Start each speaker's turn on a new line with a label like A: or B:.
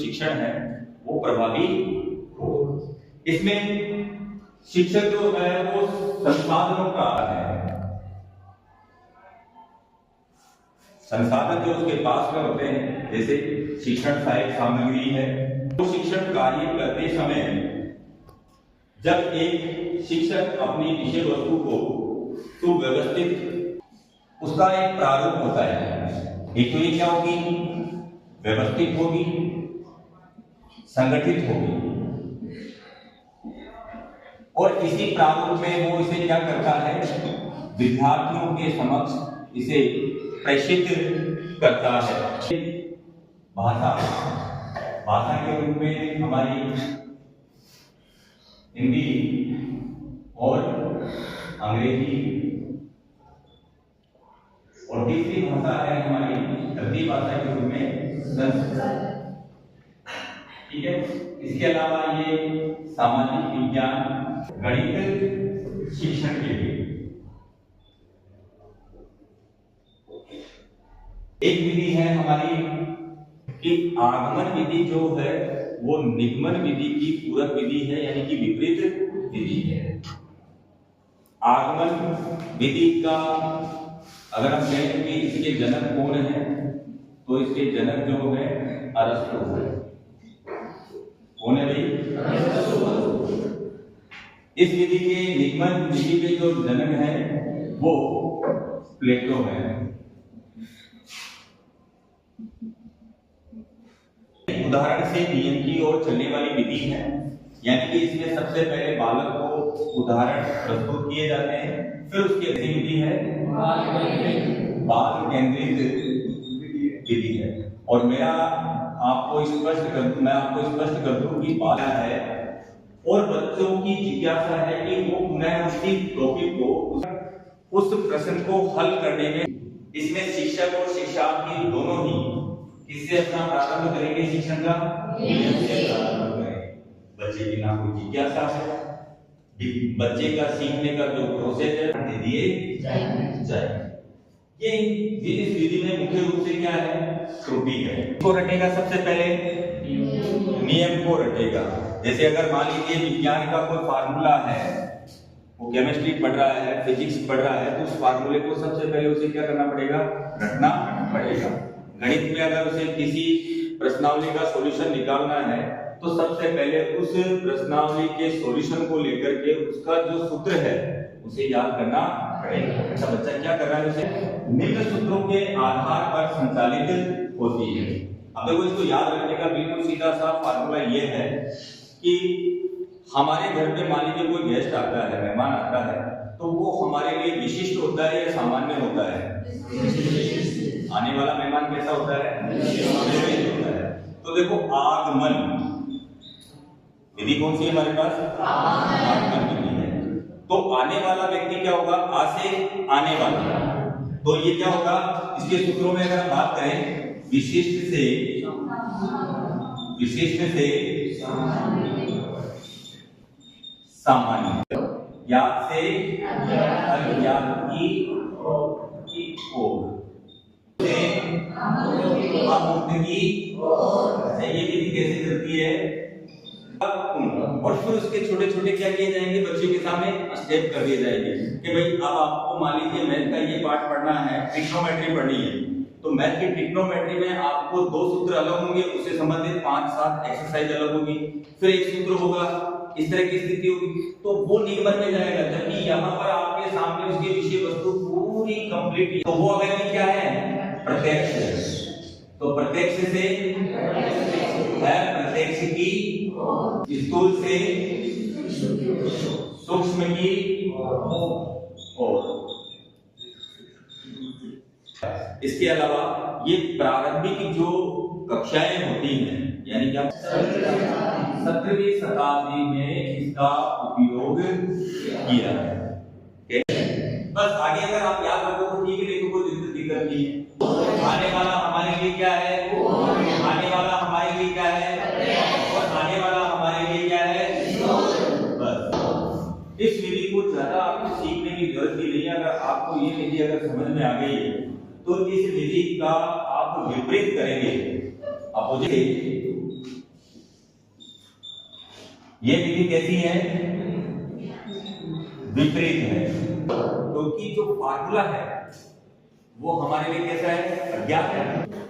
A: शिक्षण है वो प्रभावी हो। इसमें शिक्षक जो है वो संसाधनों का है, संसाधन जो उसके पास में होते हैं, जैसे शिक्षण सहायक सामग्री है। तो शिक्षण कार्य करते समय जब एक शिक्षक अपनी विषय वस्तु को सुव्यवस्थित, उसका एक प्रारूप होता है। एक तो ये क्या होगी, व्यवस्थित होगी, संगठित होगी, और इसी प्रारूप में वो इसे क्या करता है, विद्यार्थियों के समक्ष इसे प्रेषित करता है। भाषा, भाषा के रूप में हमारी हिंदी और अंग्रेजी, और तीसरी भाषा है हमारी तृतीय भाषा के रूप में संस्कृत। ठीक है। इसके अलावा ये सामाजिक विज्ञान, गणित शिक्षण के लिए एक विधि है हमारी कि आगमन विधि जो है वो निगमन विधि की पूरक विधि है, यानी कि विपरीत विधि है। आगमन विधि का अगर हम कहें कि इसके जनक कौन है, तो इसके जनक जो है अरस्तु है। कौन है भाई? इस विधि के निगमन विधि के जो जनक है वो प्लेटो है। उदाहरण से नियम की ओर चलने वाली विधि है, यानी कि इसमें सबसे पहले बालक को उदाहरण प्रस्तुत किए जाते हैं, फिर उसकी अगली विधि है बाल केंद्रित विधि है। और मैं आपको स्पष्ट कर दूं कि बाल है और बच्चों की जिज्ञासा है कि वो पुनः उसी टॉपिक को, उस प्रश्न को हल करने में, इसमें शिक्षक और शिक्षार्थी दोनों ही किससे अपना प्रारंभ करेंगे, शिक्षण का नियम से प्रारंभ करेंगे। बच्चे की ना कोई जिज्ञासा है, बच्चे का सीखने का जो प्रोसेस है दे दिए जाए। ये इस विधि में मुख्य रूप से क्या है, त्रुटि है। को रटेगा सबसे पहले नियम को रटेगा। जैसे अगर मान लीजिए विज्ञान का कोई फार्मूला है, वो केमिस्ट्री पढ़ रहा है, फिजिक्स पढ़ रहा है, तो उस फार्मूले को सबसे पहले उसे क्या करना पड़ेगा, रटना पड़ेगा। गणित में अगर उसे किसी प्रश्नावली का सॉल्यूशन निकालना है, तो सबसे पहले उस प्रश्नावली के सॉल्यूशन को लेकर के उसका जो सूत्र है उसे याद करना पड़ेगा। अच्छा, बच्चा क्या कर रहा है, उसे निम्न सूत्रों के आधार पर संचालित होती है। अब देखो, इसको याद रखने का बिल्कुल सीधा सा फार्मूला ये है कि हमारे घर पे मान लीजिए कोई गेस्ट आता है, मेहमान आता है, तो वो हमारे लिए विशिष्ट होता है या सामान्य होता है? आने वाला मेहमान कैसा होता है? विशिष्ट होता है। तो देखो, आगमन विधि कौन सी है हमारे पास? आगमन विधि है। तो आने वाला व्यक्ति क्या होगा, आ से आने वाला, तो ये क्या होगा, इसके सूत्रों में अगर हम बात करें, विशिष्ट से सामान्य, ज्ञात से अज्ञात की ओर, ये विधि कैसे चलती है, और फिर उसके छोटे छोटे क्या किए जाएंगे, बच्चों के सामने स्टेप कर दिए जाएंगे कि भाई अब आपको मान लीजिए मैथ का ये पार्ट पढ़ना है, ट्रिग्नोमेट्री पढ़नी है, तो मैथ की ट्रिग्नोमेट्री में आपको 2 सूत्र अलग होंगे, उससे संबंधित 5-7 एक्सरसाइज अलग होगी, फिर एक सूत्र होगा, इस तरह की स्थिति होगी, तो वो निगमन में जाएगा। जबकि यहाँ पर आपके सामने उसकी विषय वस्तु पूरी कंप्लीट, तो वो अगर क्या है, प्रत्यक्ष। तो प्रत्यक्ष से है, प्रत्यक्ष की, स्थूल से सूक्ष्म की और इसके अलावा ये प्रारंभिक जो कक्षाएं होती हैं, यानी कि 17वीं शताब्दी में इसका उपयोग किया है। बस आगे अगर आप याद रखो तो ठीक है, नहीं तो कोई दिक्कत नहीं है। आने वाला हमारे लिए क्या है, आने वाला हमारे लिए क्या है, और आने वाला हमारे लिए क्या है, बस। इस विधि को ज्यादा आपको सीखने की जरूरत भी नहीं है। अगर आपको ये विधि अगर समझ में आ गई है, तो इस विधि का आप विपरीत करेंगे, अपोजिट ये विधि कैसी है? विपरीत है, क्योंकि जो फार्मूला है वो हमारे लिए कैसा है? अज्ञात है।